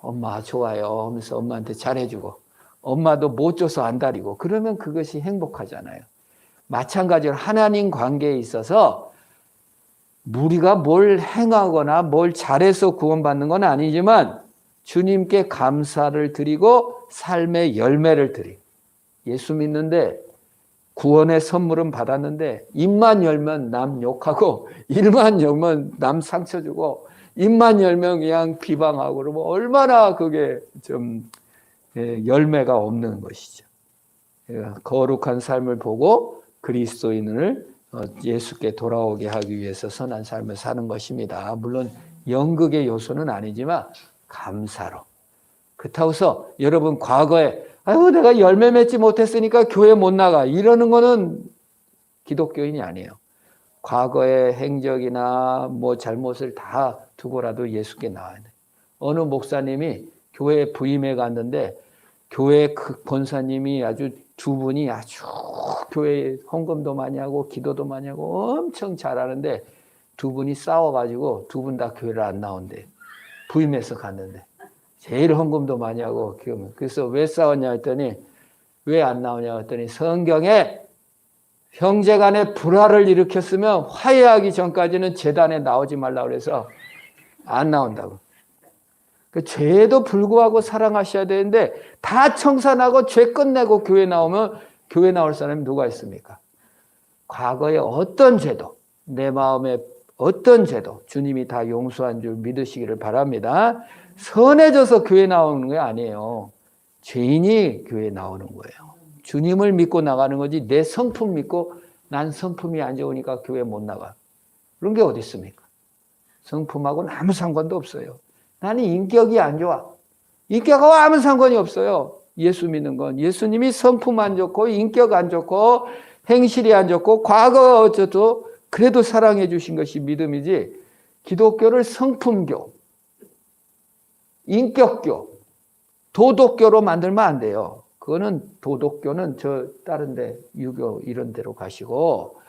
엄마 좋아요 하면서 엄마한테 잘해주고 엄마도 못 줘서 안달이고 그러면 그것이 행복하잖아요. 마찬가지로 하나님 관계에 있어서 우리가 뭘 행하거나 뭘 잘해서 구원받는 건 아니지만 주님께 감사를 드리고 삶의 열매를 드리고 예수 믿는데 구원의 선물은 받았는데 입만 열면 남 욕하고 입만 열면 남 상처 주고 입만 열면 그냥 비방하고 그러면 얼마나 그게 좀 열매가 없는 것이죠. 거룩한 삶을 보고 그리스도인을 예수께 돌아오게 하기 위해서 선한 삶을 사는 것입니다. 물론 연극의 요소는 아니지만 감사로. 그렇다고 해서 여러분 과거에 아유 내가 열매 맺지 못했으니까 교회 못 나가 이러는 거는 기독교인이 아니에요. 과거의 행적이나 뭐 잘못을 다 두고라도 예수께 나와야 돼요. 어느 목사님이 교회에 부임해 갔는데 교회 그 권사님이 아주 두 분이 아주 교회에 헌금도 많이 하고 기도도 많이 하고 엄청 잘하는데 두 분이 싸워가지고 두 분 다 교회를 안 나온대. 부임해서 갔는데 제일 헌금도 많이 하고 그래서 왜 싸웠냐 했더니 왜 안 나오냐 했더니 성경에 형제간에 불화를 일으켰으면 화해하기 전까지는 제단에 나오지 말라고 그래서 안 나온다고. 그 죄에도 불구하고 사랑하셔야 되는데 다 청산하고 죄 끝내고 교회 나오면 교회 나올 사람이 누가 있습니까? 과거에 어떤 죄도 내 마음에 어떤 죄도 주님이 다 용서한 줄 믿으시기를 바랍니다. 선해져서 교회 나오는 게 아니에요. 죄인이 교회 나오는 거예요. 주님을 믿고 나가는 거지 내 성품 믿고 난 성품이 안 좋으니까 교회 못 나가. 그런 게 어디 있습니까? 성품하고는 아무 상관도 없어요. 나는 인격이 안 좋아. 인격하고 아무 상관이 없어요. 예수 믿는 건. 예수님이 성품 안 좋고 인격 안 좋고 행실이 안 좋고 과거 어쩌도 그래도 사랑해 주신 것이 믿음이지 기독교를 성품교, 인격교, 도덕교로 만들면 안 돼요. 그거는 도덕교는 저 다른 데 유교 이런 데로 가시고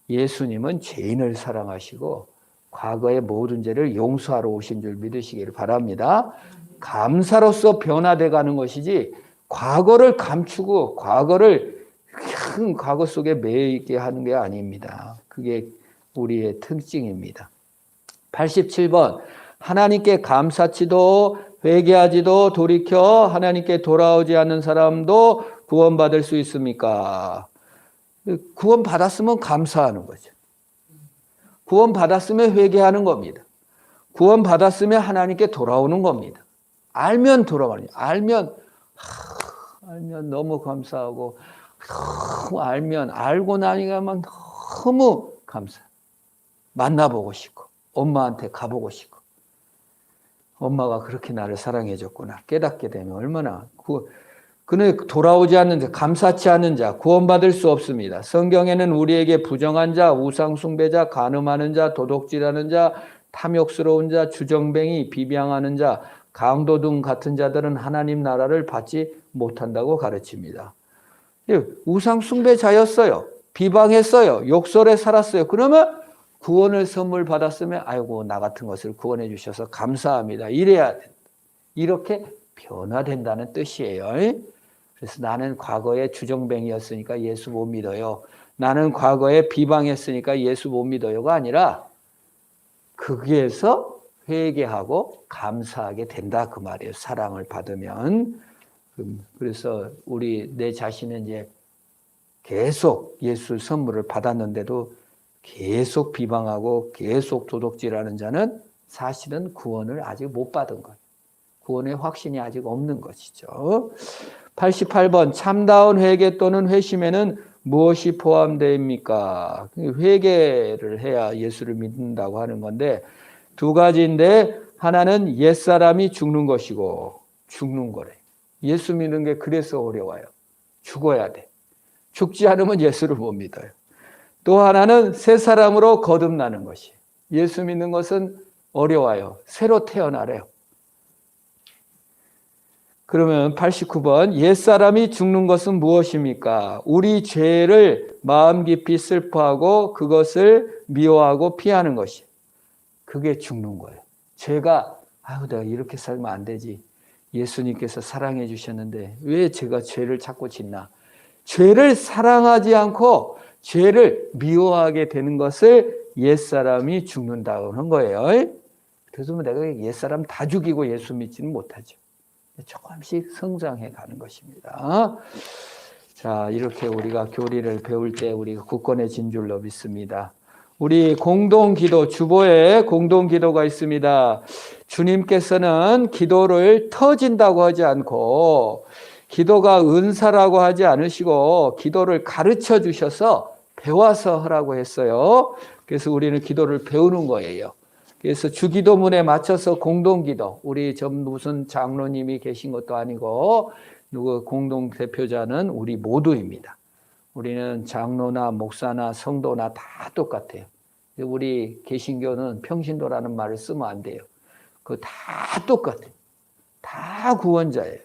예수님은 죄인을 사랑하시고 과거의 모든 죄를 용서하러 오신 줄 믿으시기를 바랍니다. 감사로서 변화돼 가는 것이지 과거를 감추고 과거를 큰 과거 속에 매여 있게 하는 게 아닙니다. 그게 우리의 특징입니다. 87번 하나님께 감사치도 회개하지도 돌이켜 하나님께 돌아오지 않는 사람도 구원받을 수 있습니까? 구원받았으면 감사하는 거죠. 구원받았으면 회개하는 겁니다. 구원받았으면 하나님께 돌아오는 겁니다. 알면 돌아가는 거예요. 알면 너무 감사하고 알고 나니까 막 너무 감사. 만나보고 싶고 엄마한테 가보고 싶고 엄마가 그렇게 나를 사랑해 줬구나 깨닫게 되면 얼마나 그는 돌아오지 않는 자 감사치 않은 자 구원받을 수 없습니다. 성경에는 우리에게 부정한 자 우상 숭배자 간음하는 자 도둑질하는 자 탐욕스러운 자 주정뱅이 비방하는 자 강도등 같은 자들은 하나님 나라를 받지 못한다고 가르칩니다. 우상 숭배자였어요. 비방했어요. 욕설에 살았어요. 그러면 구원을 선물 받았으면 아이고 나 같은 것을 구원해 주셔서 감사합니다. 이래야 된다. 이렇게 변화된다는 뜻이에요. 그래서 나는 과거에 주정뱅이였으니까 예수 못 믿어요. 나는 과거에 비방했으니까 예수 못 믿어요가 아니라 거기에서 회개하고 감사하게 된다 그 말이에요. 사랑을 받으면. 그래서 내 자신은 이제 계속 예수 선물을 받았는데도 계속 비방하고 계속 도둑질하는 자는 사실은 구원을 아직 못 받은 거예요. 구원의 확신이 아직 없는 것이죠. 88번 참다운 회개 또는 회심에는 무엇이 포함됩니까? 회개를 해야 예수를 믿는다고 하는 건데 두 가지인데 하나는 옛사람이 죽는 것이고 죽는 거래. 예수 믿는 게 그래서 어려워요. 죽어야 돼. 죽지 않으면 예수를 못 믿어요. 또 하나는 새 사람으로 거듭나는 것이. 예수 믿는 것은 어려워요. 새로 태어나래요. 그러면 89번 옛사람이 죽는 것은 무엇입니까? 우리 죄를 마음 깊이 슬퍼하고 그것을 미워하고 피하는 것이. 그게 죽는 거예요. 죄가 아유, 내가 이렇게 살면 안 되지. 예수님께서 사랑해 주셨는데 왜 제가 죄를 자꾸 짓나? 죄를 사랑하지 않고 죄를 미워하게 되는 것을 옛사람이 죽는다고 하는 거예요. 그래서 내가 옛사람 다 죽이고 예수 믿지는 못하죠. 조금씩 성장해 가는 것입니다. 자, 이렇게 우리가 교리를 배울 때 우리가 굳건해진 줄로 믿습니다. 우리 공동기도, 주보에 공동기도가 있습니다. 주님께서는 기도를 터진다고 하지 않고 기도가 은사라고 하지 않으시고 기도를 가르쳐 주셔서 배워서 하라고 했어요. 그래서 우리는 기도를 배우는 거예요. 그래서 주기도문에 맞춰서 공동기도, 우리 전 무슨 장로님이 계신 것도 아니고 누구 공동대표자는 우리 모두입니다. 우리는 장로나 목사나 성도나 다 똑같아요. 우리 개신교는 평신도라는 말을 쓰면 안 돼요. 그거 다 똑같아요. 다 구원자예요.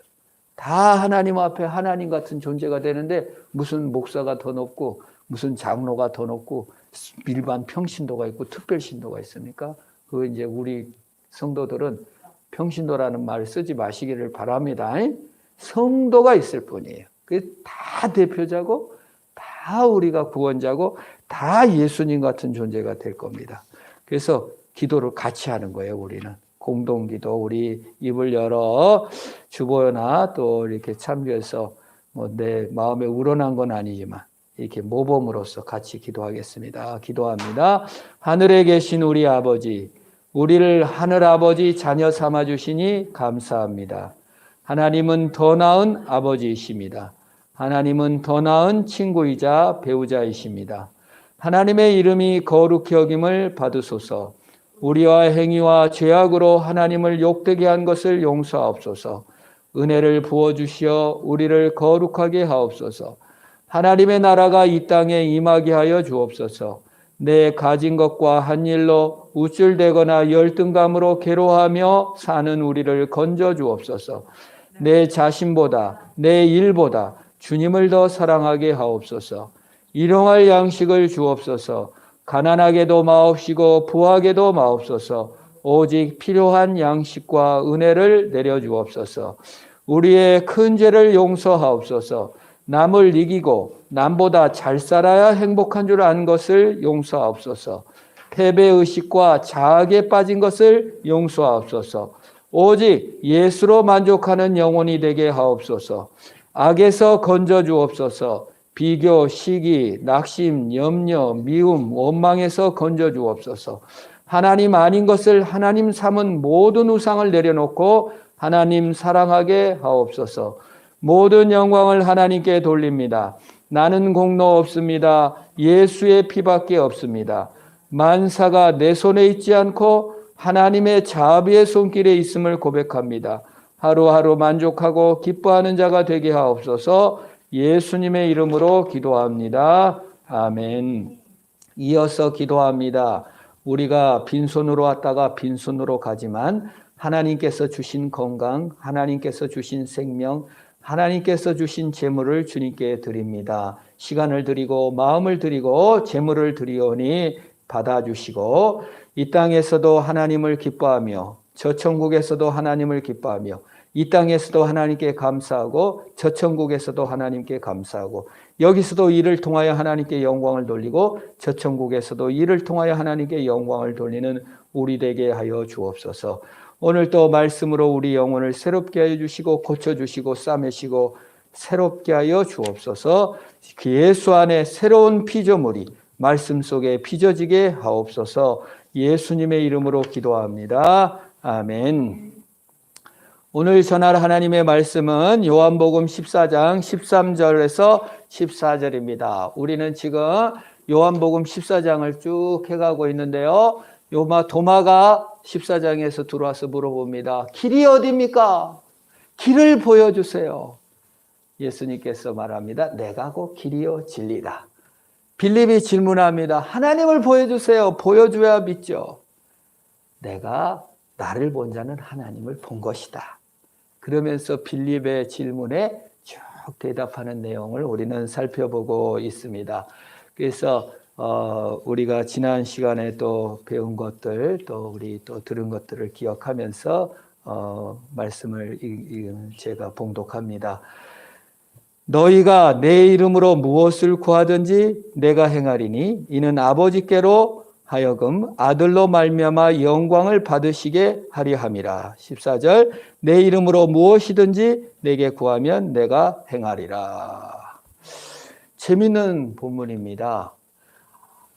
다 하나님 앞에 하나님 같은 존재가 되는데 무슨 목사가 더 높고 무슨 장로가 더 높고 일반 평신도가 있고 특별신도가 있습니까? 그 이제 우리 성도들은 평신도라는 말을 쓰지 마시기를 바랍니다. 성도가 있을 뿐이에요. 그게 다 대표자고 다 우리가 구원자고 다 예수님 같은 존재가 될 겁니다. 그래서 기도를 같이 하는 거예요. 우리는 공동기도, 우리 입을 열어 주보나 또 이렇게 참여해서 뭐 내 마음에 우러난 건 아니지만 이렇게 모범으로서 같이 기도하겠습니다. 기도합니다. 하늘에 계신 우리 아버지, 우리를 하늘 아버지 자녀 삼아 주시니 감사합니다. 하나님은 더 나은 아버지이십니다. 하나님은 더 나은 친구이자 배우자이십니다. 하나님의 이름이 거룩히 여김을 받으소서. 우리와 행위와 죄악으로 하나님을 욕되게 한 것을 용서하옵소서. 은혜를 부어주시어 우리를 거룩하게 하옵소서. 하나님의 나라가 이 땅에 임하게 하여 주옵소서. 내 가진 것과 한 일로 우쭐대거나 열등감으로 괴로워하며 사는 우리를 건져 주옵소서. 내 자신보다 내 일보다 주님을 더 사랑하게 하옵소서. 일용할 양식을 주옵소서. 가난하게도 마옵시고 부하게도 마옵소서. 오직 필요한 양식과 은혜를 내려주옵소서. 우리의 큰 죄를 용서하옵소서. 남을 이기고 남보다 잘 살아야 행복한 줄 안 것을 용서하옵소서. 패배의식과 자학에 빠진 것을 용서하옵소서. 오직 예수로 만족하는 영혼이 되게 하옵소서. 악에서 건져 주옵소서. 비교, 시기, 낙심, 염려, 미움, 원망에서 건져 주옵소서. 하나님 아닌 것을 하나님 삼은 모든 우상을 내려놓고 하나님 사랑하게 하옵소서. 모든 영광을 하나님께 돌립니다. 나는 공로 없습니다. 예수의 피밖에 없습니다. 만사가 내 손에 있지 않고 하나님의 자비의 손길에 있음을 고백합니다. 하루하루 만족하고 기뻐하는 자가 되게 하옵소서. 예수님의 이름으로 기도합니다. 아멘. 이어서 기도합니다. 우리가 빈손으로 왔다가 빈손으로 가지만 하나님께서 주신 건강, 하나님께서 주신 생명, 하나님께서 주신 재물을 주님께 드립니다. 시간을 드리고 마음을 드리고 재물을 드리오니 받아주시고 이 땅에서도 하나님을 기뻐하며 저 천국에서도 하나님을 기뻐하며 이 땅에서도 하나님께 감사하고 저 천국에서도 하나님께 감사하고 여기서도 이를 통하여 하나님께 영광을 돌리고 저 천국에서도 이를 통하여 하나님께 영광을 돌리는 우리 되게 하여 주옵소서. 오늘 또 말씀으로 우리 영혼을 새롭게 하여 주시고 고쳐주시고 싸매시고 새롭게 하여 주옵소서. 예수 안에 새로운 피조물이 말씀 속에 빚어지게 하옵소서. 예수님의 이름으로 기도합니다. 아멘. 오늘 전할 하나님의 말씀은 요한복음 14장 13절에서 14절입니다. 우리는 지금 요한복음 14장을 쭉 해가고 있는데요. 도마가 14장에서 들어와서 물어봅니다. 길이 어디입니까? 길을 보여주세요. 예수님께서 말합니다. 내가 곧 길이요 진리다. 빌립이 질문합니다. 하나님을 보여주세요. 보여줘야 믿죠. 내가 나를 본 자는 하나님을 본 것이다. 그러면서 빌립의 질문에 쭉 대답하는 내용을 우리는 살펴보고 있습니다. 그래서 우리가 지난 시간에 또 배운 것들, 또 우리 또 들은 것들을 기억하면서 말씀을 제가 봉독합니다. 너희가 내 이름으로 무엇을 구하든지 내가 행하리니 이는 아버지께로 하여금 아들로 말미암아 영광을 받으시게 하려 함이라. 14절 내 이름으로 무엇이든지 내게 구하면 내가 행하리라. 재밌는 본문입니다.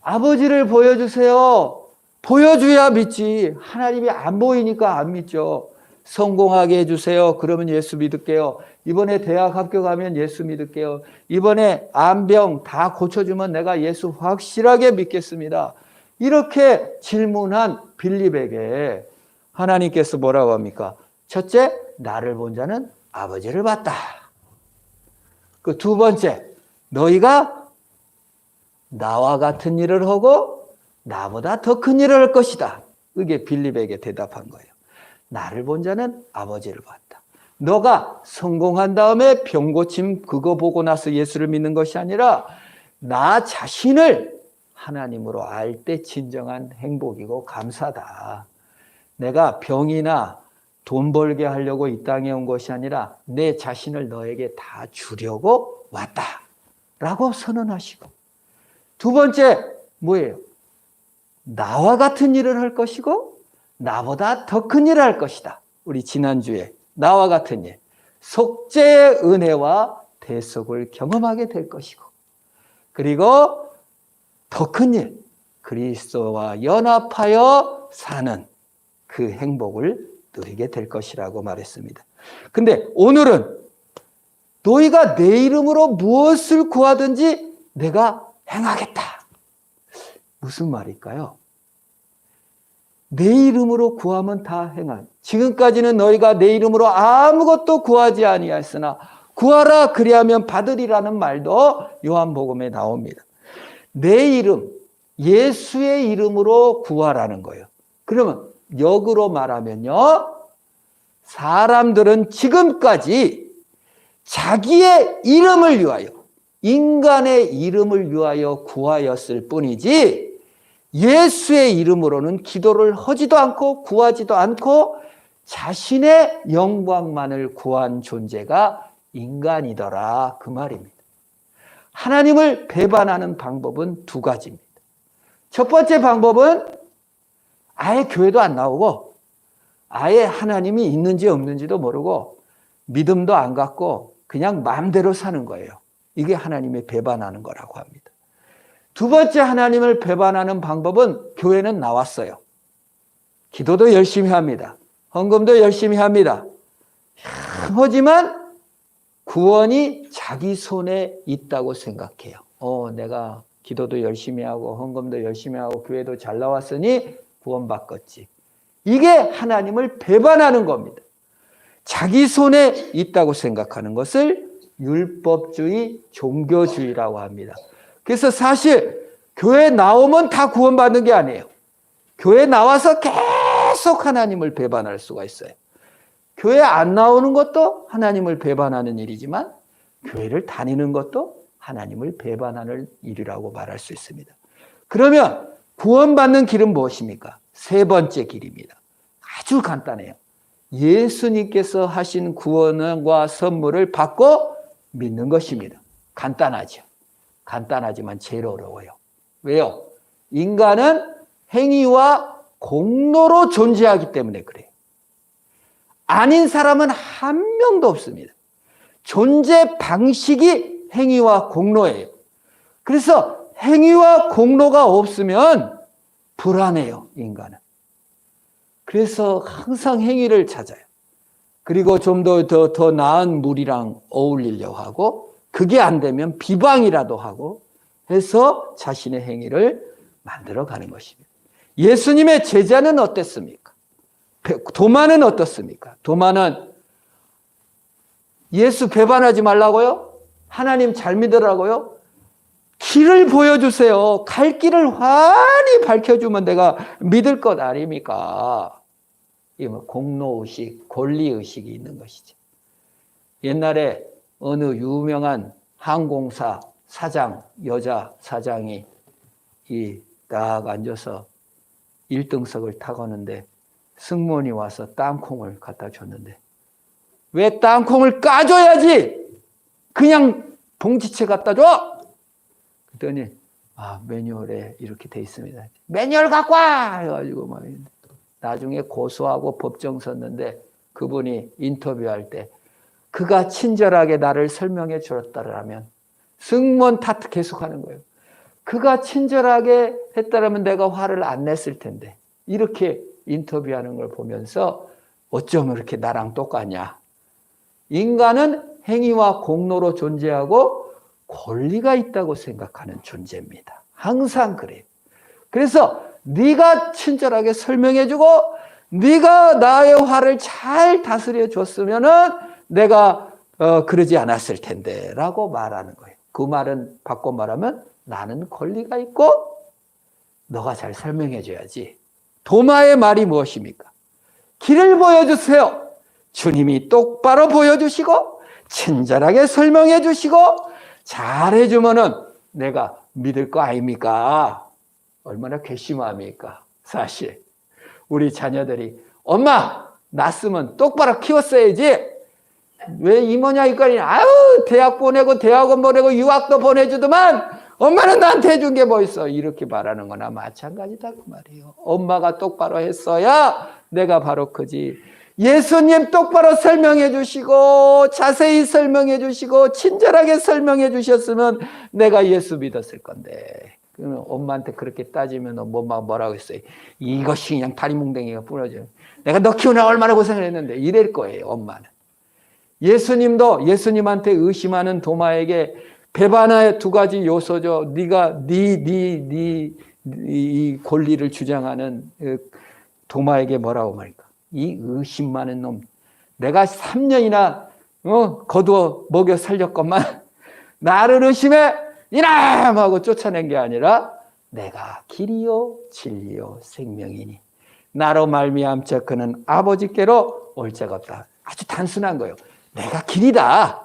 아버지를 보여주세요. 보여줘야 믿지. 하나님이 안 보이니까 안 믿죠. 성공하게 해주세요. 그러면 예수 믿을게요. 이번에 대학 합격하면 예수 믿을게요. 이번에 암병 다 고쳐주면 내가 예수 확실하게 믿겠습니다. 이렇게 질문한 빌립에게 하나님께서 뭐라고 합니까? 첫째, 나를 본 자는 아버지를 봤다. 그 두 번째, 너희가 나와 같은 일을 하고 나보다 더 큰 일을 할 것이다. 그게 빌립에게 대답한 거예요. 나를 본 자는 아버지를 봤다. 너가 성공한 다음에 병 고침 그거 보고 나서 예수를 믿는 것이 아니라 나 자신을 하나님으로 알 때 진정한 행복이고 감사다. 내가 병이나 돈 벌게 하려고 이 땅에 온 것이 아니라 내 자신을 너에게 다 주려고 왔다. 라고 선언하시고, 두 번째 뭐예요? 나와 같은 일을 할 것이고 나보다 더 큰 일을 할 것이다. 우리 지난주에 나와 같은 일, 속죄의 은혜와 대속을 경험하게 될 것이고, 그리고 더 큰 일, 그리스도와 연합하여 사는 그 행복을 누리게 될 것이라고 말했습니다. 근데 오늘은 너희가 내 이름으로 무엇을 구하든지 내가 행하겠다. 무슨 말일까요? 내 이름으로 구하면 다 행한. 지금까지는 너희가 내 이름으로 아무것도 구하지 아니하였으나 구하라 그리하면 받으리라는 말도 요한복음에 나옵니다. 내 이름, 예수의 이름으로 구하라는 거예요. 그러면 역으로 말하면요, 사람들은 지금까지 자기의 이름을 위하여, 인간의 이름을 위하여 구하였을 뿐이지 예수의 이름으로는 기도를 하지도 않고 구하지도 않고 자신의 영광만을 구한 존재가 인간이더라, 그 말입니다. 하나님을 배반하는 방법은 두 가지입니다. 첫 번째 방법은 아예 교회도 안 나오고 아예 하나님이 있는지 없는지도 모르고 믿음도 안 갖고 그냥 마음대로 사는 거예요. 이게 하나님을 배반하는 거라고 합니다. 두 번째 하나님을 배반하는 방법은 교회는 나왔어요. 기도도 열심히 합니다. 헌금도 열심히 합니다. 하지만 구원이 자기 손에 있다고 생각해요. 내가 기도도 열심히 하고 헌금도 열심히 하고 교회도 잘 나왔으니 구원받겠지. 이게 하나님을 배반하는 겁니다. 자기 손에 있다고 생각하는 것을 율법주의, 종교주의라고 합니다. 그래서 사실 교회 나오면 다 구원받는 게 아니에요. 교회 나와서 계속 하나님을 배반할 수가 있어요. 교회 안 나오는 것도 하나님을 배반하는 일이지만 교회를 다니는 것도 하나님을 배반하는 일이라고 말할 수 있습니다. 그러면 구원받는 길은 무엇입니까? 세 번째 길입니다. 아주 간단해요. 예수님께서 하신 구원과 선물을 받고 믿는 것입니다. 간단하죠. 간단하지만 제일 어려워요. 왜요? 인간은 행위와 공로로 존재하기 때문에 그래요. 아닌 사람은 한 명도 없습니다. 존재 방식이 행위와 공로예요. 그래서 행위와 공로가 없으면 불안해요, 인간은. 그래서 항상 행위를 찾아요. 그리고 좀 더 나은 무리랑 어울리려고 하고, 그게 안 되면 비방이라도 하고 해서 자신의 행위를 만들어 가는 것입니다. 예수님의 제자는 어땠습니까? 도마는 어떻습니까? 도마는 예수 배반하지 말라고요? 하나님 잘 믿으라고요? 길을 보여주세요. 갈 길을 환히 밝혀주면 내가 믿을 것 아닙니까? 이 공로의식, 권리의식이 있는 것이죠. 옛날에 어느 유명한 항공사 사장, 여자 사장이 딱 앉아서 1등석을 타고는데 승무원이 와서 땅콩을 갖다 줬는데 왜 땅콩을 까줘야지 그냥 봉지채 갖다 줘? 그랬더니 매뉴얼에 이렇게 돼 있습니다. 매뉴얼 갖고 와! 해가지고 막 나중에 고소하고 법정 섰는데 그분이 인터뷰할 때 그가 친절하게 나를 설명해 줬다라면 승무원 탓 계속하는 거예요. 그가 친절하게 했다라면 내가 화를 안 냈을 텐데 이렇게 인터뷰하는 걸 보면서 어쩜 이렇게 나랑 똑같냐. 인간은 행위와 공로로 존재하고 권리가 있다고 생각하는 존재입니다. 항상 그래요. 그래서 네가 친절하게 설명해주고 네가 나의 화를 잘 다스려 줬으면은 내가 그러지 않았을 텐데 라고 말하는 거예요. 그 말은 바꿔 말하면 나는 권리가 있고 너가 잘 설명해 줘야지. 도마의 말이 무엇입니까? 길을 보여주세요. 주님이 똑바로 보여주시고 친절하게 설명해 주시고 잘해주면은 내가 믿을 거 아닙니까? 얼마나 괘씸합니까? 사실 우리 자녀들이 엄마 낳았으면 똑바로 키웠어야지 왜 이모냐 이거니 아유 대학 보내고 대학원 보내고 유학도 보내주더만 엄마는 나한테 해준 게 뭐 있어 이렇게 말하는 거나 마찬가지다 그 말이에요. 엄마가 똑바로 했어야 내가 바로 그지. 예수님 똑바로 설명해 주시고 자세히 설명해 주시고 친절하게 설명해 주셨으면 내가 예수 믿었을 건데 그러면 엄마한테 그렇게 따지면 뭐라고 했어요. 이것이 그냥 다리뭉댕이가 부러져요. 내가 너 키우느라 얼마나 고생을 했는데 이럴 거예요. 엄마는. 예수님도 예수님한테 의심하는 도마에게 배반의 두 가지 요소죠. 네가 이 권리를 주장하는 도마에게 뭐라고 말할까? 이 의심 많은 놈. 내가 3년이나 거두어 먹여 살렸건만 나를 의심해 이놈 하고 쫓아낸 게 아니라 내가 길이요 진리요 생명이니 나로 말미암자 그는 아버지께로 올 자가 없다. 아주 단순한 거예요. 내가 길이다.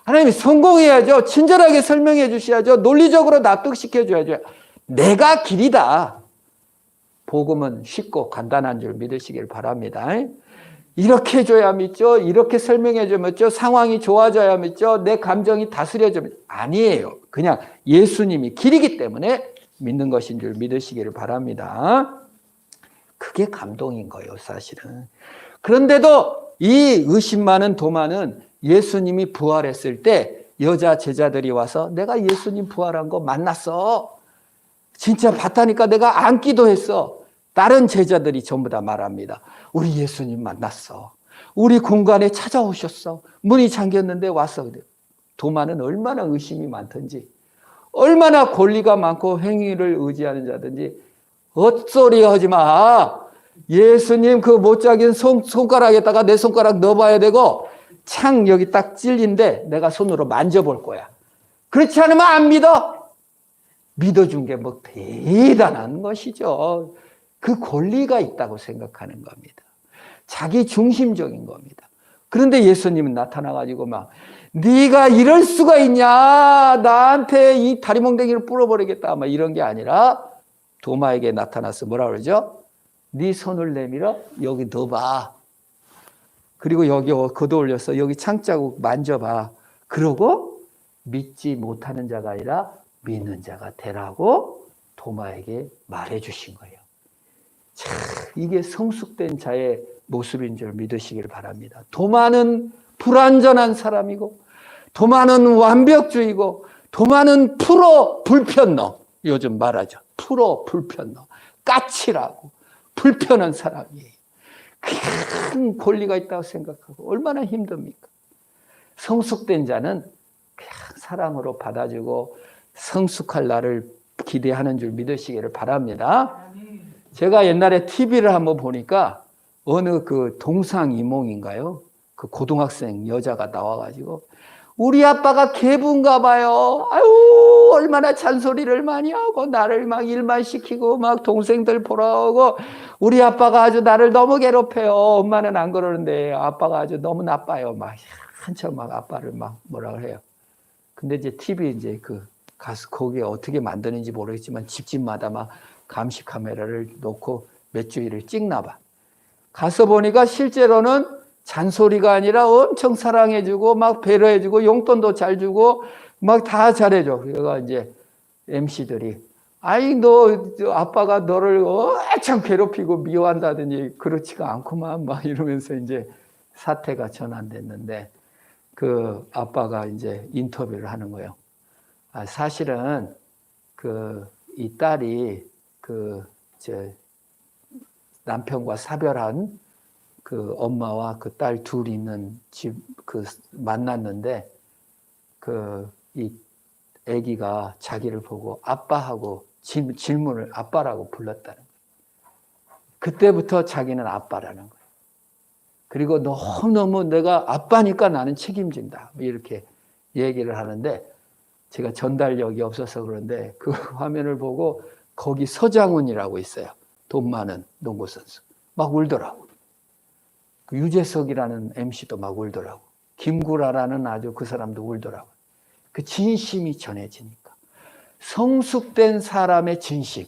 하나님이 성공해야죠. 친절하게 설명해 주셔야죠. 논리적으로 납득시켜 줘야죠. 내가 길이다. 복음은 쉽고 간단한 줄 믿으시길 바랍니다. 이렇게 해줘야 믿죠. 이렇게 설명해줘야 믿죠. 상황이 좋아져야 믿죠. 내 감정이 다스려져 믿죠. 아니에요. 그냥 예수님이 길이기 때문에 믿는 것인 줄 믿으시기를 바랍니다. 그게 감동인 거예요, 사실은. 그런데도 이 의심 많은 도마는 예수님이 부활했을 때 여자 제자들이 와서 내가 예수님 부활한 거 만났어. 진짜 봤다니까 내가 안기도 했어. 다른 제자들이 전부 다 말합니다. 우리 예수님 만났어. 우리 공간에 찾아오셨어. 문이 잠겼는데 왔어. 도마는 얼마나 의심이 많든지 얼마나 권리가 많고 행위를 의지하는 자든지 헛소리 하지 마. 예수님 그 못 작은 손가락에다가 내 손가락 넣어봐야 되고 창 여기 딱 찔린데 내가 손으로 만져볼 거야. 그렇지 않으면 안 믿어. 믿어준 게 뭐 대단한 것이죠. 그 권리가 있다고 생각하는 겁니다. 자기 중심적인 겁니다. 그런데 예수님은 나타나가지고 막 네가 이럴 수가 있냐 나한테 이 다리몽댕이를 뿌려버리겠다 막 이런 게 아니라 도마에게 나타나서 뭐라 그러죠? 네 손을 내밀어 여기 넣어봐. 그리고 여기 걷어 올려서 여기 창자국 만져봐. 그러고 믿지 못하는 자가 아니라 믿는 자가 되라고 도마에게 말해 주신 거예요. 참, 이게 성숙된 자의 모습인 줄 믿으시길 바랍니다. 도마는 불완전한 사람이고 도마는 완벽주의고 도마는 프로 불편너 요즘 말하죠. 프로 불편너 까칠하고 불편한 사람이에요. 큰 권리가 있다고 생각하고 얼마나 힘듭니까? 성숙된 자는 그냥 사랑으로 받아주고 성숙할 날을 기대하는 줄 믿으시기를 바랍니다. 제가 옛날에 TV를 한번 보니까 어느 그 동상이몽인가요? 그 고등학생 여자가 나와가지고 우리 아빠가 개부인가 봐요. 아유 얼마나 잔소리를 많이 하고 나를 막 일만 시키고 막 동생들 보러 오고 우리 아빠가 아주 나를 너무 괴롭혀요. 엄마는 안 그러는데 아빠가 아주 너무 나빠요. 막 한참 막 아빠를 막 뭐라 그래요. 근데 이제 TV 이제 그 가서 거기에 어떻게 만드는지 모르겠지만 집집마다 막 감시 카메라를 놓고 몇 주일을 찍나 봐. 가서 보니까 실제로는 잔소리가 아니라 엄청 사랑해주고 막 배려해주고 용돈도 잘 주고 막 다 잘해줘. 그래가 이제 MC들이 아이 너 아빠가 너를 엄청 괴롭히고 미워한다더니 그렇지가 않구만 막 이러면서 이제 사태가 전환됐는데 그 아빠가 이제 인터뷰를 하는 거예요. 아, 사실은 이 딸이 남편과 사별한 그 엄마와 그 딸 둘 있는 집 만났는데 이 아기가 자기를 보고 아빠하고 질문을 아빠라고 불렀다는 거예요. 그때부터 자기는 아빠라는 거예요. 그리고 너무너무 내가 아빠니까 나는 책임진다. 이렇게 얘기를 하는데 제가 전달력이 없어서 그런데 그 화면을 보고 거기 서장훈이라고 있어요. 돈 많은 농구 선수. 막 울더라고. 그 유재석이라는 MC도 막 울더라고. 김구라라는 아주 그 사람도 울더라고. 그 진심이 전해지니까. 성숙된 사람의 진심.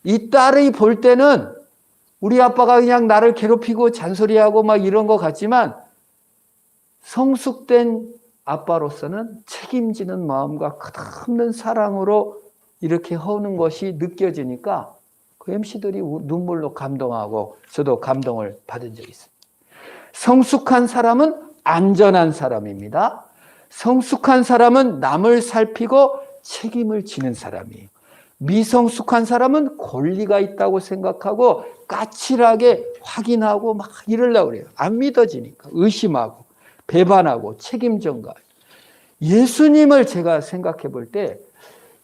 이 딸이 볼 때는 우리 아빠가 그냥 나를 괴롭히고 잔소리하고 막 이런 것 같지만 성숙된 아빠로서는 책임지는 마음과 끝없는 사랑으로 이렇게 하는 것이 느껴지니까 그 MC들이 눈물로 감동하고 저도 감동을 받은 적이 있습니다. 성숙한 사람은 안전한 사람입니다. 성숙한 사람은 남을 살피고 책임을 지는 사람이에요. 미성숙한 사람은 권리가 있다고 생각하고 까칠하게 확인하고 막 이러려고 그래요. 안 믿어지니까 의심하고 배반하고 책임 전가. 예수님을 제가 생각해 볼 때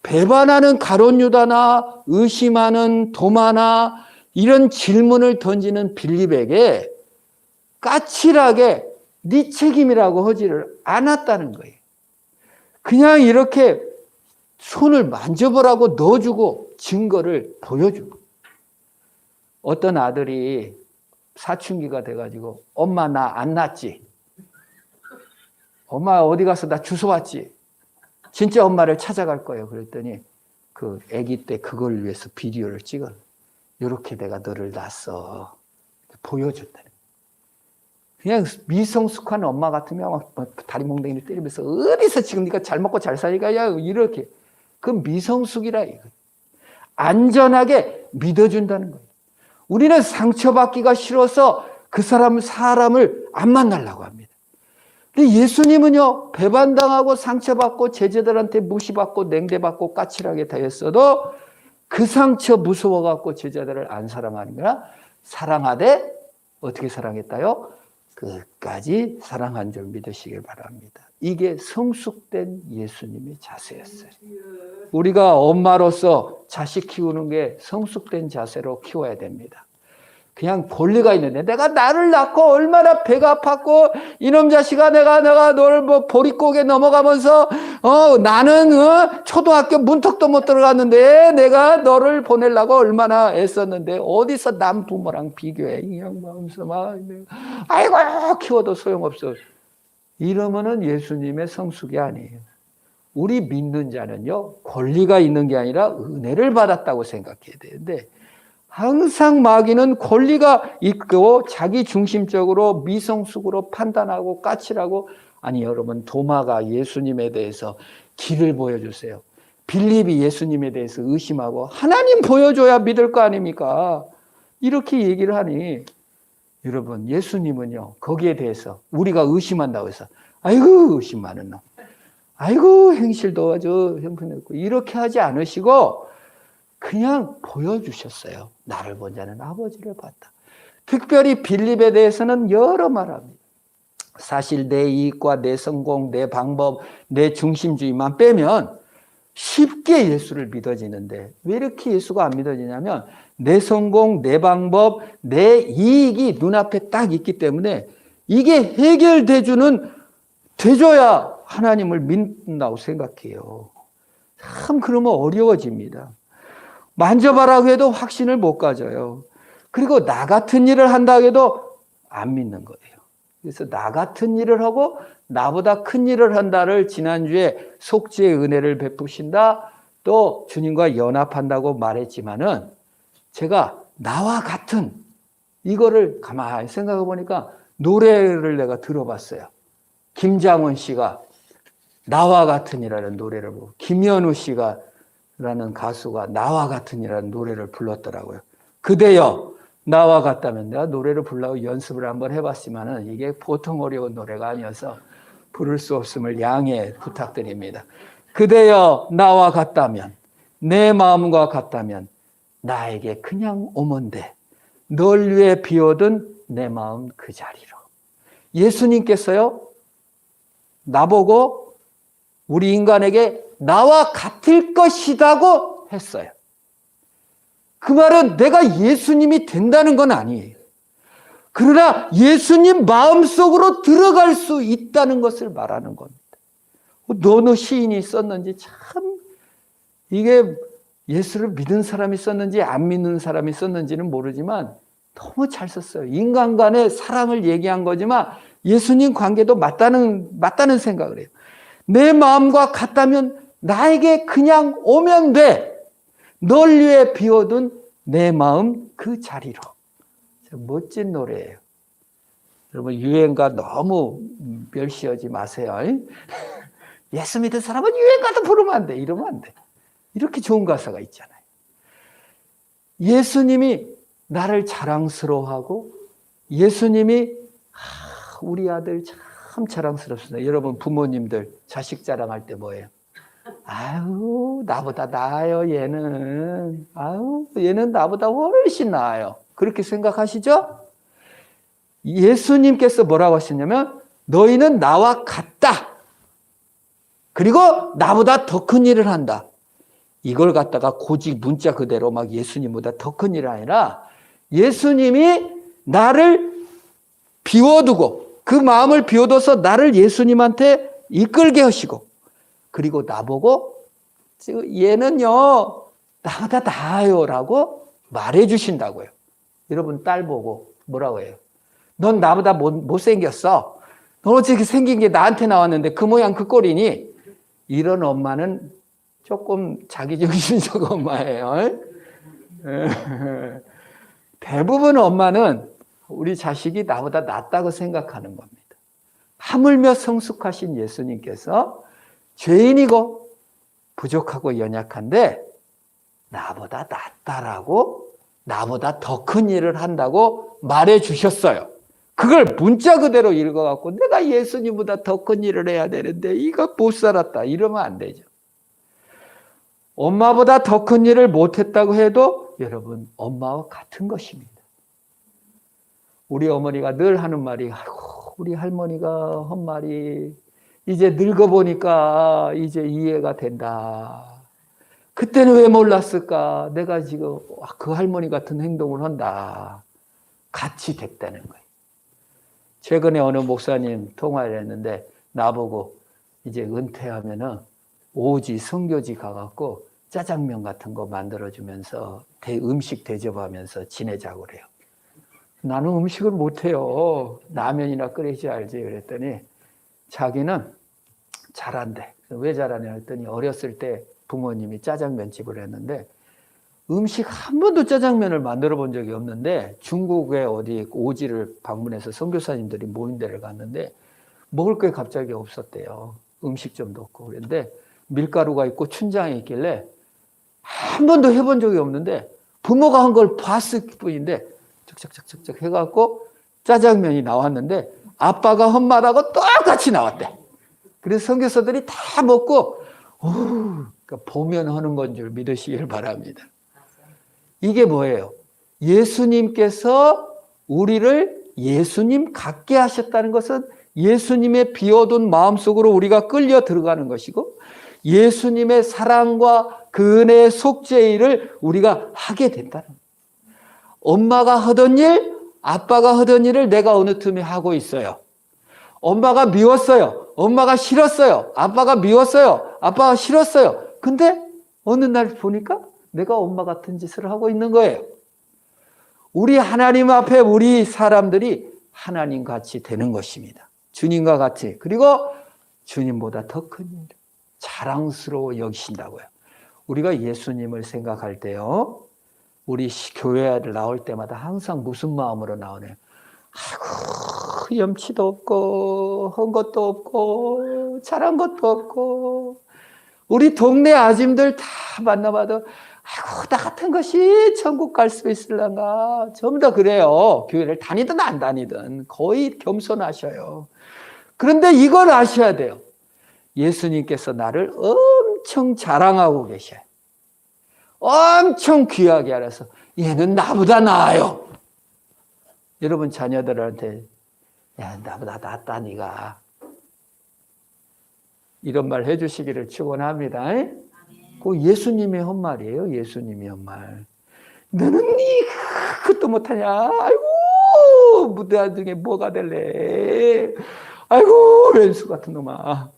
배반하는 가룟 유다나 의심하는 도마나 이런 질문을 던지는 빌립에게 까칠하게 네 책임이라고 하지를 않았다는 거예요. 그냥 이렇게 손을 만져보라고 넣어주고 증거를 보여주고. 어떤 아들이 사춘기가 돼가지고 엄마 나 안 낳았지? 엄마 어디 가서 나 주워 왔지? 진짜 엄마를 찾아갈 거예요. 그랬더니 그 아기 때 그걸 위해서 비디오를 찍어. 이렇게 내가 너를 낳았어. 보여줬다는. 그냥 미성숙한 엄마 같으면 막 다리 몽둥이를 때리면서 어디서 지금 네가 잘 먹고 잘 사니까 야 이렇게. 그 미성숙이라 이거. 안전하게 믿어준다는 거예요. 우리는 상처받기가 싫어서 그 사람을 안 만나려고 합니다. 근데 예수님은요, 배반당하고 상처받고 제자들한테 무시받고 냉대받고 까칠하게 다했어도 그 상처 무서워갖고 제자들을 안 사랑하는 거라 사랑하되 어떻게 사랑했다요? 끝까지 사랑한 줄 믿으시길 바랍니다. 이게 성숙된 예수님의 자세였어요. 우리가 엄마로서 자식 키우는 게 성숙된 자세로 키워야 됩니다. 그냥 권리가 있는데 내가 나를 낳고 얼마나 배가 아팠고 이놈 자식아 내가 너를 뭐 보릿고개 넘어가면서 나는 초등학교 문턱도 못 들어갔는데 내가 너를 보내려고 얼마나 애썼는데 어디서 남 부모랑 비교해 그냥 마음서 막 아이고 키워도 소용없어. 이러면은 예수님의 성숙이 아니에요. 우리 믿는 자는요 권리가 있는 게 아니라 은혜를 받았다고 생각해야 되는데 항상 마귀는 권리가 있고 자기 중심적으로 미성숙으로 판단하고 까칠하고 아니 여러분 도마가 예수님에 대해서 길을 보여주세요. 빌립이 예수님에 대해서 의심하고 하나님 보여줘야 믿을 거 아닙니까? 이렇게 얘기를 하니 여러분 예수님은요 거기에 대해서 우리가 의심한다고 해서 아이고 의심 많은 놈 아이고 행실도 아주 형편없고 이렇게 하지 않으시고 그냥 보여주셨어요. 나를 본 자는 아버지를 봤다. 특별히 빌립에 대해서는 여러 말합니다. 사실 내 이익과 내 성공, 내 방법, 내 중심주의만 빼면 쉽게 예수를 믿어지는데 왜 이렇게 예수가 안 믿어지냐면 내 성공, 내 방법, 내 이익이 눈앞에 딱 있기 때문에 이게 돼줘야 하나님을 믿는다고 생각해요. 참 그러면 어려워집니다. 만져봐라고 해도 확신을 못 가져요. 그리고 나 같은 일을 한다고 해도 안 믿는 거예요. 그래서 나 같은 일을 하고 나보다 큰 일을 한다를 지난주에 속죄의 은혜를 베푸신다. 또 주님과 연합한다고 말했지만은 제가 나와 같은 이거를 가만히 생각해 보니까 노래를 내가 들어봤어요. 김장훈 씨가 나와 같은이라는 노래를 부르고 김현우 씨가 라는 가수가 나와 같은이라는 노래를 불렀더라고요. 그대여 나와 같다면 내가 노래를 부르려고 연습을 한번 해봤지만은 이게 보통 어려운 노래가 아니어서 부를 수 없음을 양해 부탁드립니다. 그대여 나와 같다면 내 마음과 같다면 나에게 그냥 오면 돼. 널 위해 비워둔 내 마음 그 자리로. 예수님께서요 나보고 우리 인간에게 나와 같을 것이라고 했어요. 그 말은 내가 예수님이 된다는 건 아니에요. 그러나 예수님 마음속으로 들어갈 수 있다는 것을 말하는 겁니다. 어느 시인이 썼는지 참 이게 예수를 믿은 사람이 썼는지 안 믿는 사람이 썼는지는 모르지만 너무 잘 썼어요. 인간 간의 사랑을 얘기한 거지만 예수님 관계도 맞다는 생각을 해요. 내 마음과 같다면 나에게 그냥 오면 돼. 널 위해 비워둔 내 마음 그 자리로. 멋진 노래예요. 여러분 유행가 너무 멸시하지 마세요. 예수 믿은 사람은 유행가도 부르면 안 돼. 이러면 안 돼. 이렇게 좋은 가사가 있잖아요. 예수님이 나를 자랑스러워하고 예수님이 우리 아들 참 자랑스럽습니다. 여러분 부모님들 자식 자랑할 때 뭐예요? 아유 나보다 나아요 얘는. 아유 얘는 나보다 훨씬 나아요. 그렇게 생각하시죠? 예수님께서 뭐라고 하셨냐면 너희는 나와 같다. 그리고 나보다 더 큰 일을 한다. 이걸 갖다가 고직 문자 그대로 막 예수님보다 더 큰 일이 아니라 예수님이 나를 비워두고 그 마음을 비워둬서 나를 예수님한테 이끌게 하시고 그리고 나보고 얘는요 나보다 나아요 라고 말해 주신다고요. 여러분 딸 보고 뭐라고 해요? 넌 나보다 못생겼어. 넌 어떻게 생긴 게 나한테 나왔는데 그 모양 그 꼴이니? 이런 엄마는 조금 자기중심적 엄마예요. 대부분 엄마는 우리 자식이 나보다 낫다고 생각하는 겁니다. 하물며 성숙하신 예수님께서 죄인이고 부족하고 연약한데 나보다 낫다라고 나보다 더 큰 일을 한다고 말해 주셨어요. 그걸 문자 그대로 읽어갖고 내가 예수님보다 더 큰 일을 해야 되는데 이거 못 살았다 이러면 안 되죠. 엄마보다 더 큰 일을 못했다고 해도 여러분 엄마와 같은 것입니다. 우리 어머니가 늘 하는 말이 아이고 우리 할머니가 한 말이 이제 늙어보니까 이제 이해가 된다. 그때는 왜 몰랐을까? 내가 지금 그 할머니 같은 행동을 한다. 같이 됐다는 거예요. 최근에 어느 목사님 통화를 했는데 나보고 이제 은퇴하면은 오지 선교지 가갖고 짜장면 같은 거 만들어주면서 음식 대접하면서 지내자고 그래요. 나는 음식을 못해요. 라면이나 끓이지 알지. 그랬더니 자기는 잘한대. 왜 잘하냐 했더니 어렸을 때 부모님이 짜장면집을 했는데 음식 한 번도 짜장면을 만들어 본 적이 없는데 중국에 어디 오지를 방문해서 선교사님들이 모인 데를 갔는데 먹을 게 갑자기 없었대요. 음식점도 없고. 그런데 밀가루가 있고 춘장이 있길래 한 번도 해본 적이 없는데 부모가 한 걸 봤을 뿐인데 쩍쩍쩍쩍 해갖고 짜장면이 나왔는데 아빠가 한 말하고 똑같이 나왔대. 그래서 선교사들이 다 먹고 그러니까 보면 하는 건 줄 믿으시길 바랍니다. 이게 뭐예요? 예수님께서 우리를 예수님 같게 하셨다는 것은 예수님의 비워둔 마음속으로 우리가 끌려 들어가는 것이고 예수님의 사랑과 그 은혜의 속죄의 일을 우리가 하게 된다는 거예요. 엄마가 하던 일, 아빠가 하던 일을 내가 어느 틈에 하고 있어요. 엄마가 미웠어요. 엄마가 싫었어요. 아빠가 미웠어요. 아빠가 싫었어요. 근데 어느 날 보니까 내가 엄마 같은 짓을 하고 있는 거예요. 우리 하나님 앞에 우리 사람들이 하나님 같이 되는 것입니다. 주님과 같이. 그리고 주님보다 더 큰 일, 자랑스러워 여기신다고요. 우리가 예수님을 생각할 때요, 우리 교회를 나올 때마다 항상 무슨 마음으로 나오네요. 아이고, 염치도 없고 한 것도 없고 잘한 것도 없고, 우리 동네 아줌들 다 만나봐도 아이고, 나 같은 것이 천국 갈 수 있을란가. 전부 다 그래요. 교회를 다니든 안 다니든 거의 겸손하셔요. 그런데 이걸 아셔야 돼요. 예수님께서 나를 엄청 자랑하고 계셔요. 엄청 귀하게 알아서 얘는 나보다 나아요. 여러분 자녀들한테 야, 나보다 낫다 네가, 이런 말 해주시기를 축원합니다. 그 예수님의 한 말이에요. 예수님의 한 말. 너는 네 그것도 못하냐. 아이고, 무대 등에 뭐가 될래. 아이고, 왼수 같은 놈아.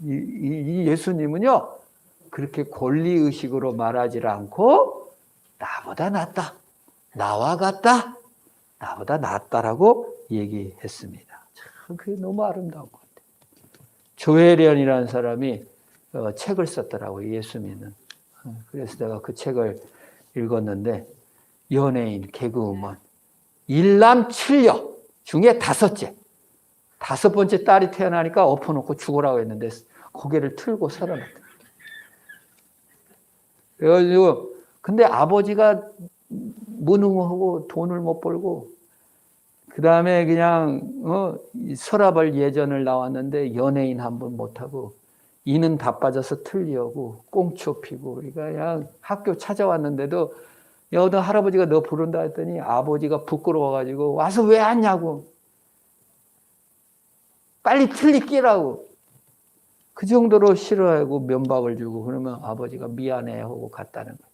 이 예수님은요, 그렇게 권리의식으로 말하지 않고 나보다 낫다, 나와 같다, 나보다 낫다라고 얘기했습니다. 참 그게 너무 아름다운 것 같아요. 조혜련이라는 사람이 책을 썼더라고요. 예수 믿는. 그래서 내가 그 책을 읽었는데, 연예인, 개그우먼, 일남 7녀 중에 5째. 5번째 딸이 태어나니까 엎어놓고 죽으라고 했는데 고개를 틀고 살아났다. 그래가지고, 근데 아버지가 무능하고 돈을 못 벌고, 그 다음에 그냥 서랍을 예전을 나왔는데 연예인 한 번 못하고, 이는 다 빠져서 틀리고 꽁초 피고, 그러니까 그냥 학교 찾아왔는데도 야, 너 할아버지가 너 부른다 했더니 아버지가 부끄러워가지고 와서 왜 왔냐고, 빨리 틀리 끼라고, 그 정도로 싫어하고 면박을 주고, 그러면 아버지가 미안해 하고 갔다는 거예요.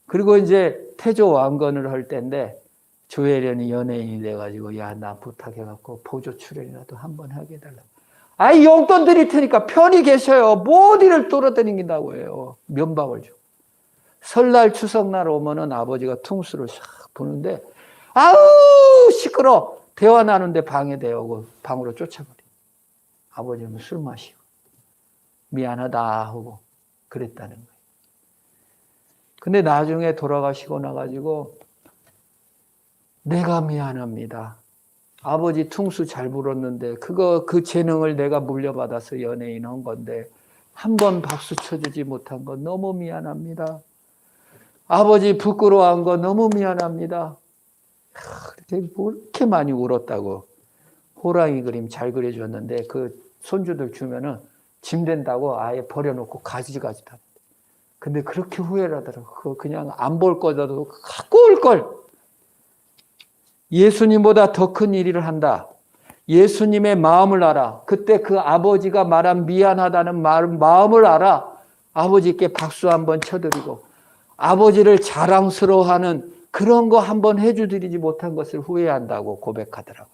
그리고 이제 태조 왕건을 할 때인데 조혜련이 연예인이 돼가지고 야, 나 부탁해갖고 보조 출연이라도 한번 하게 해달라고. 아이, 용돈 드릴 테니까 편히 계셔요. 뭐 어디를 돌아다닌다고 해요. 면박을 주고. 설날 추석날 오면은 아버지가 퉁수를 싹 부는데 아우 시끄러, 대화 나누는데 방해되고 방으로 쫓아버려. 아버지는 술 마시고 미안하다 하고 그랬다는 거예요. 근데 나중에 돌아가시고 나가지고 내가 미안합니다. 아버지 퉁수 잘 불었는데 그 재능을 내가 물려받아서 연예인 한 건데 한 번 박수 쳐주지 못한 거 너무 미안합니다. 아버지 부끄러워한 거 너무 미안합니다. 그렇게 많이 울었다고. 호랑이 그림 잘 그려줬는데 그 손주들 주면은 짐 된다고 아예 버려놓고 가지가지다. 근데 그렇게 후회를 하더라고. 그거 그냥 안 볼 거라도 갖고 올 걸. 예수님보다 더 큰 일을 한다. 예수님의 마음을 알아. 그때 그 아버지가 말한 미안하다는 마음을 알아. 아버지께 박수 한번 쳐드리고 아버지를 자랑스러워하는 그런 거 한번 해주드리지 못한 것을 후회한다고 고백하더라고요.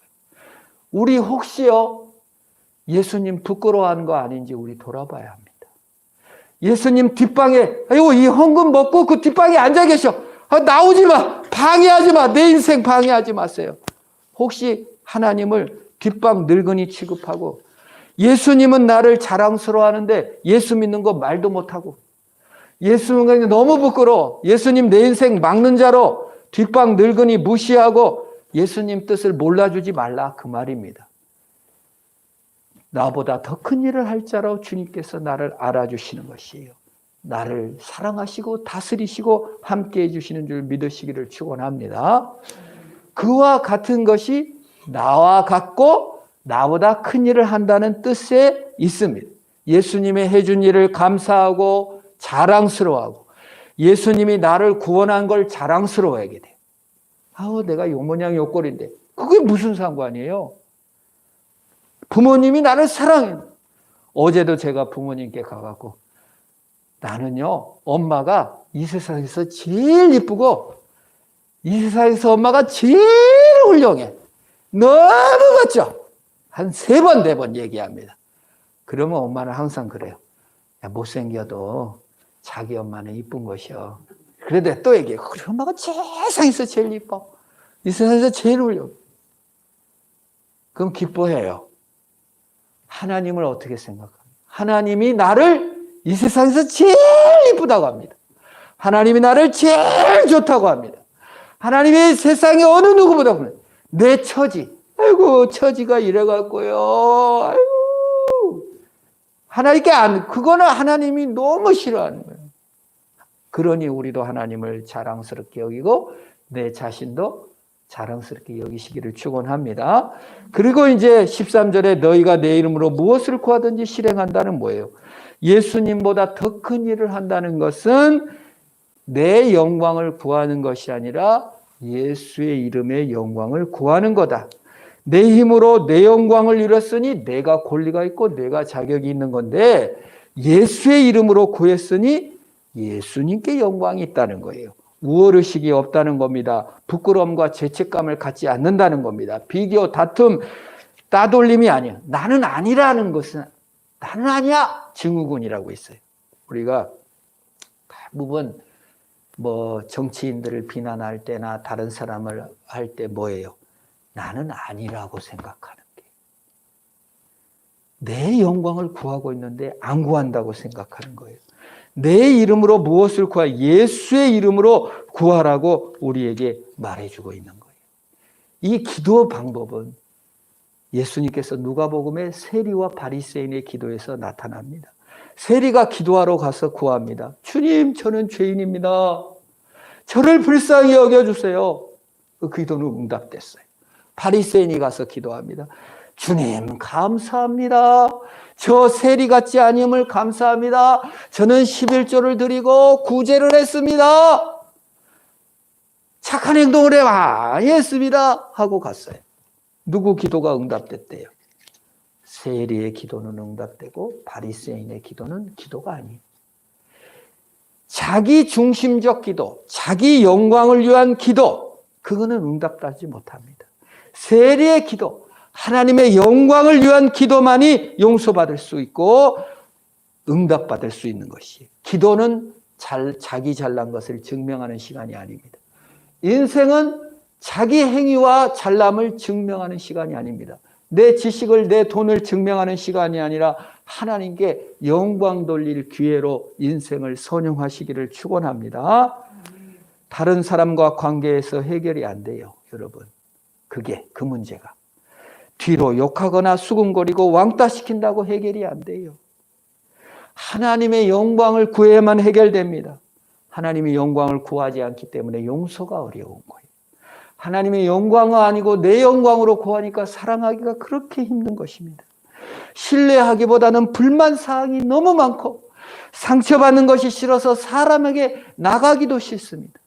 우리 혹시요, 예수님 부끄러워하는 거 아닌지 우리 돌아봐야 합니다. 예수님 뒷방에, 아이고, 이 헌금 먹고 그 뒷방에 앉아 계셔. 나오지 마. 방해하지 마. 내 인생 방해하지 마세요. 혹시 하나님을 뒷방 늙은이 취급하고, 예수님은 나를 자랑스러워하는데 예수 믿는 거 말도 못하고, 예수님은 너무 부끄러워. 예수님 내 인생 막는 자로 뒷방 늙은이 무시하고 예수님 뜻을 몰라주지 말라, 그 말입니다. 나보다 더 큰 일을 할 자로 주님께서 나를 알아주시는 것이에요. 나를 사랑하시고 다스리시고 함께 해주시는 줄 믿으시기를 축원합니다. 그와 같은 것이 나와 같고 나보다 큰 일을 한다는 뜻에 있습니다. 예수님의 해준 일을 감사하고 자랑스러워하고 예수님이 나를 구원한 걸 자랑스러워하게 돼요. 아우, 내가 요 모양 요 꼴인데 그게 무슨 상관이에요? 부모님이 나를 사랑해. 어제도 제가 부모님께 가갖고 나는요, 엄마가 이 세상에서 제일 이쁘고 이 세상에서 엄마가 제일 훌륭해. 너무 멋져. 한 3번, 4번 얘기합니다. 그러면 엄마는 항상 그래요. 야, 못생겨도 자기 엄마는 이쁜 것이요. 그래도 또 얘기해. 그래, 엄마가 세상에서 제일 이뻐. 이 세상에서 제일 훌륭해. 그럼 기뻐해요. 하나님을 어떻게 생각합니까? 하나님이 나를 이 세상에서 제일 이쁘다고 합니다. 하나님이 나를 제일 좋다고 합니다. 하나님이 세상에 어느 누구보다 내 처지, 아이고 처지가 이래갖고요. 아이고 하나님께 그거는 하나님이 너무 싫어하는 거예요. 그러니 우리도 하나님을 자랑스럽게 여기고 내 자신도 자랑스럽게 여기시기를 축원합니다. 그리고 이제 13절에 너희가 내 이름으로 무엇을 구하든지 실행한다는 뭐예요? 예수님보다 더 큰 일을 한다는 것은 내 영광을 구하는 것이 아니라 예수의 이름의 영광을 구하는 거다. 내 힘으로 내 영광을 이뤘으니 내가 권리가 있고 내가 자격이 있는 건데 예수의 이름으로 구했으니 예수님께 영광이 있다는 거예요. 우월의식이 없다는 겁니다. 부끄러움과 죄책감을 갖지 않는다는 겁니다. 비교, 다툼, 따돌림이 아니야. 나는 아니라는 것은 나는 아니야. 증후군이라고 있어요. 우리가 대부분 정치인들을 비난할 때나 다른 사람을 할 때 뭐예요? 나는 아니라고 생각하는 게. 내 영광을 구하고 있는데 안 구한다고 생각하는 거예요. 내 이름으로 무엇을 구하? 예수의 이름으로 구하라고 우리에게 말해주고 있는 거예요. 이 기도 방법은 예수님께서 누가복음의 세리와 바리새인의 기도에서 나타납니다. 세리가 기도하러 가서 구합니다. 주님, 저는 죄인입니다. 저를 불쌍히 여겨주세요. 그 기도는 응답됐어요. 바리새인이 가서 기도합니다. 주님, 감사합니다. 저 세리 같지 아니함을 감사합니다. 저는 11조를 드리고 구제를 했습니다. 착한 행동을 많이 했습니다. 하고 갔어요. 누구 기도가 응답됐대요? 세리의 기도는 응답되고 바리새인의 기도는 기도가 아니에요. 자기 중심적 기도, 자기 영광을 위한 기도, 그거는 응답하지 못합니다. 세리의 기도, 하나님의 영광을 위한 기도만이 용서받을 수 있고 응답받을 수 있는 것이에요. 기도는 자기 잘난 것을 증명하는 시간이 아닙니다. 인생은 자기 행위와 잘남을 증명하는 시간이 아닙니다. 내 지식을, 내 돈을 증명하는 시간이 아니라 하나님께 영광 돌릴 기회로 인생을 선용하시기를 축원합니다. 다른 사람과 관계에서 해결이 안 돼요, 여러분. 그 문제가. 뒤로 욕하거나 수군거리고 왕따시킨다고 해결이 안 돼요. 하나님의 영광을 구해야만 해결됩니다. 하나님의 영광을 구하지 않기 때문에 용서가 어려운 거예요. 하나님의 영광은 아니고 내 영광으로 구하니까 사랑하기가 그렇게 힘든 것입니다. 신뢰하기보다는 불만사항이 너무 많고 상처받는 것이 싫어서 사람에게 나가기도 싫습니다.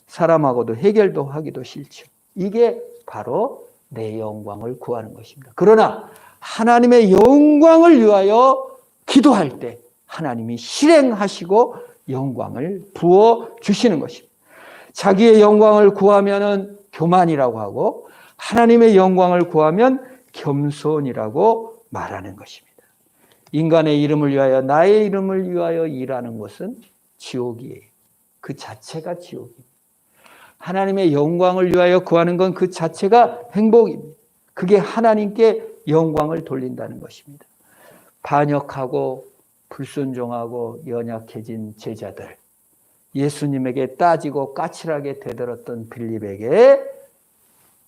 사람하고도 해결도 하기도 싫죠. 이게 바로 내 영광을 구하는 것입니다. 그러나 하나님의 영광을 위하여 기도할 때 하나님이 실행하시고 영광을 부어주시는 것입니다. 자기의 영광을 구하면은 교만이라고 하고 하나님의 영광을 구하면 겸손이라고 말하는 것입니다. 인간의 이름을 위하여 나의 이름을 위하여 일하는 것은 지옥이에요. 그 자체가 지옥입니다. 하나님의 영광을 위하여 구하는 건 그 자체가 행복입니다. 그게 하나님께 영광을 돌린다는 것입니다. 반역하고 불순종하고 연약해진 제자들, 예수님에게 따지고 까칠하게 대들었던 빌립에게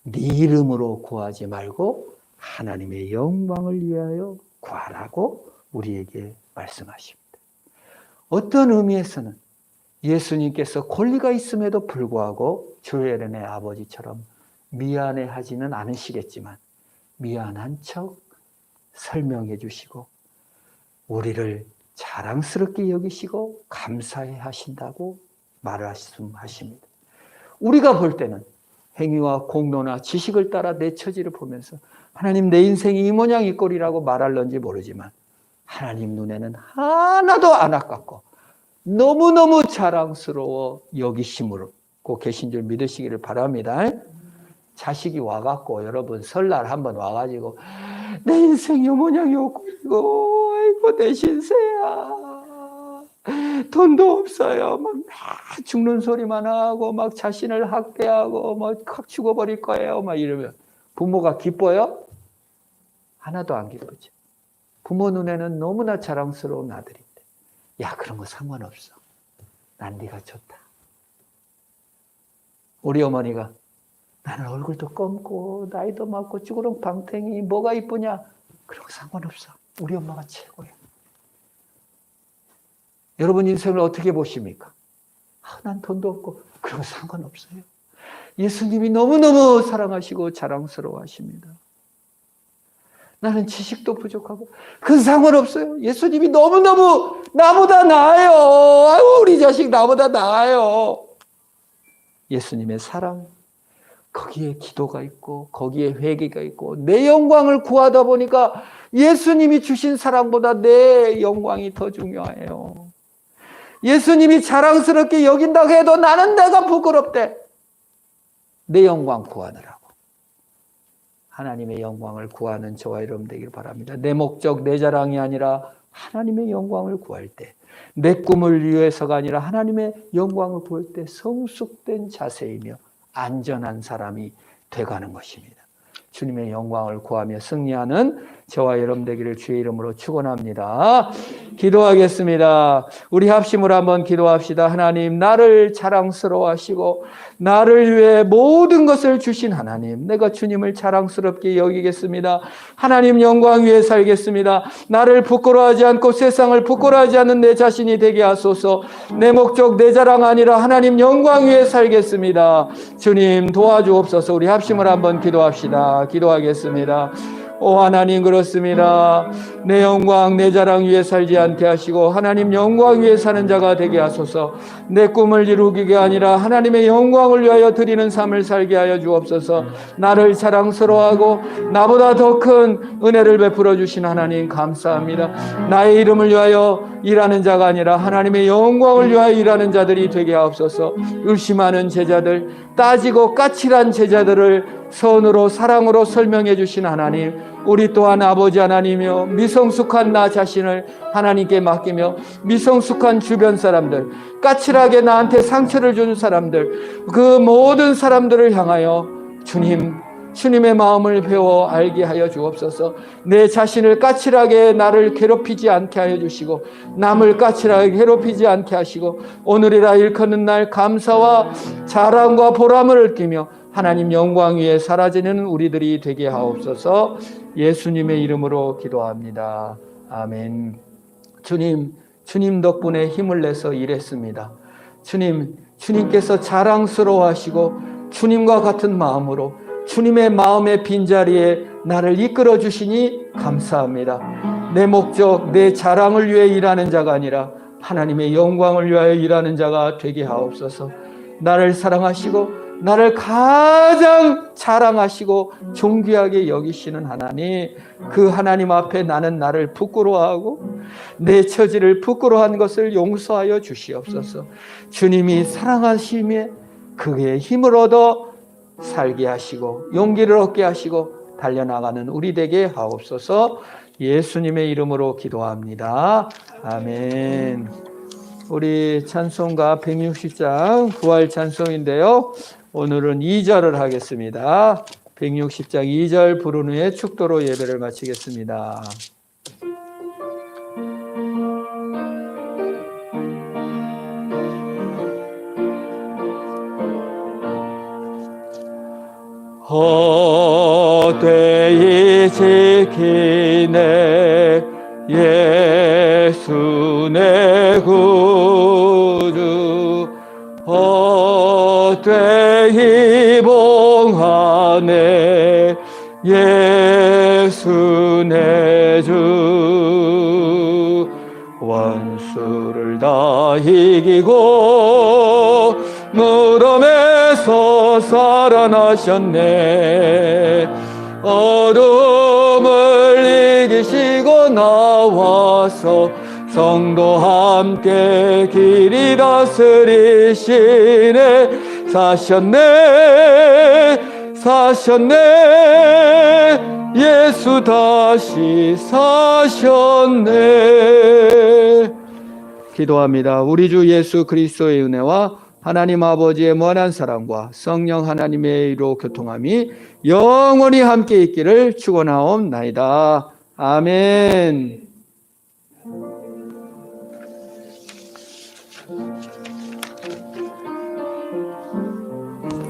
네 이름으로 구하지 말고 하나님의 영광을 위하여 구하라고 우리에게 말씀하십니다. 어떤 의미에서는 예수님께서 권리가 있음에도 불구하고 조엘의 아버지처럼 미안해하지는 않으시겠지만 미안한 척 설명해 주시고 우리를 자랑스럽게 여기시고 감사해 하신다고 말씀하십니다. 우리가 볼 때는 행위와 공로나 지식을 따라 내 처지를 보면서 하나님 내 인생이 이 모양 이 꼴이라고 말할런지 모르지만 하나님 눈에는 하나도 안 아깝고 너무너무 자랑스러워 여기심으로 계신 줄 믿으시기를 바랍니다. 자식이 와갖고 여러분 설날 한번 와가지고 내 인생 요 모양 요 꼴이고 아이고 내 신세야 돈도 없어요 막 죽는 소리만 하고 막 자신을 학대하고 막 확 죽어버릴 거예요 막 이러면 부모가 기뻐요? 하나도 안 기쁘죠. 부모 눈에는 너무나 자랑스러운 아들인데, 야, 그런 거 상관없어. 난 네가 좋다. 우리 어머니가 나는 얼굴도 검고 나이도 많고 쭈그렁 방탱이 뭐가 이쁘냐? 그런 거 상관없어. 우리 엄마가 최고야. 여러분 인생을 어떻게 보십니까? 난 돈도 없고 그런 거 상관없어요. 예수님이 너무너무 사랑하시고 자랑스러워 하십니다. 나는 지식도 부족하고 그 상관없어요. 예수님이 너무너무 나보다 나아요. 아유, 우리 자식 나보다 나아요. 예수님의 사랑, 거기에 기도가 있고 거기에 회개가 있고 내 영광을 구하다 보니까 예수님이 주신 사랑보다 내 영광이 더 중요해요. 예수님이 자랑스럽게 여긴다고 해도 나는 내가 부끄럽대. 내 영광 구하느라고. 하나님의 영광을 구하는 저와 여러분 되길 바랍니다. 내 목적, 내 자랑이 아니라 하나님의 영광을 구할 때, 내 꿈을 위해서가 아니라 하나님의 영광을 구할 때 성숙된 자세이며 안전한 사람이 돼가는 것입니다. 주님의 영광을 구하며 승리하는 저와 여러분 되기를 주의 이름으로 축원합니다. 기도하겠습니다. 우리 합심으로 한번 기도합시다. 하나님, 나를 자랑스러워하시고 나를 위해 모든 것을 주신 하나님, 내가 주님을 자랑스럽게 여기겠습니다. 하나님 영광 위에 살겠습니다. 나를 부끄러워하지 않고 세상을 부끄러워하지 않는 내 자신이 되게 하소서. 내 목적, 내 자랑 아니라 하나님 영광 위에 살겠습니다. 주님 도와주옵소서. 우리 합심을 한번 기도합시다. 기도하겠습니다. 오 하나님, 그렇습니다. 내 영광, 내 자랑 위에 살지 않게 하시고 하나님 영광 위에 사는 자가 되게 하소서. 내 꿈을 이루기가 아니라 하나님의 영광을 위하여 드리는 삶을 살게 하여 주옵소서. 나를 자랑스러워하고 나보다 더 큰 은혜를 베풀어 주신 하나님 감사합니다. 나의 이름을 위하여 일하는 자가 아니라 하나님의 영광을 위하여 일하는 자들이 되게 하옵소서. 의심하는 제자들, 따지고 까칠한 제자들을 선으로 사랑으로 설명해 주신 하나님, 우리 또한 아버지 하나님이여 미성숙한 나 자신을 하나님께 맡기며 미성숙한 주변 사람들, 까칠하게 나한테 상처를 주는 사람들, 그 모든 사람들을 향하여 주님의 마음을 배워 알게 하여 주옵소서. 내 자신을 까칠하게 나를 괴롭히지 않게 하여 주시고 남을 까칠하게 괴롭히지 않게 하시고 오늘이라 일컫는 날 감사와 자랑과 보람을 느끼며 하나님 영광 위에 사라지는 우리들이 되게 하옵소서. 예수님의 이름으로 기도합니다. 아멘. 주님 덕분에 힘을 내서 일했습니다. 주님께서 자랑스러워하시고 주님과 같은 마음으로 주님의 마음의 빈자리에 나를 이끌어 주시니 감사합니다. 내 목적, 내 자랑을 위해 일하는 자가 아니라 하나님의 영광을 위하여 일하는 자가 되게 하옵소서. 나를 사랑하시고 나를 가장 자랑하시고 존귀하게 여기시는 하나님, 그 하나님 앞에 나는 나를 부끄러워하고 내 처지를 부끄러워한 것을 용서하여 주시옵소서. 주님이 사랑하심에 그의 힘을 얻어 살게 하시고 용기를 얻게 하시고 달려나가는 우리 되게 하옵소서. 예수님의 이름으로 기도합니다. 아멘. 우리 찬송가 160장 부활 찬송인데요. 오늘은 2절을 하겠습니다. 160장 2절 부른 후에 축도로 예배를 마치겠습니다. 헛되이 지키네 예수 내 구주, 헛되이 봉하네 예수 내 주. 원수를 다 이기고 무덤에서 살아나셨네. 어둠을 이기시고 나와서 성도 함께 길이 다스리시네. 사셨네 예수 다시 사셨네. 기도합니다. 우리 주 예수 그리스도의 은혜와 하나님 아버지의 무한한 사랑과 성령 하나님의 의로 교통함이 영원히 함께 있기를 축원하옵나이다. 아멘.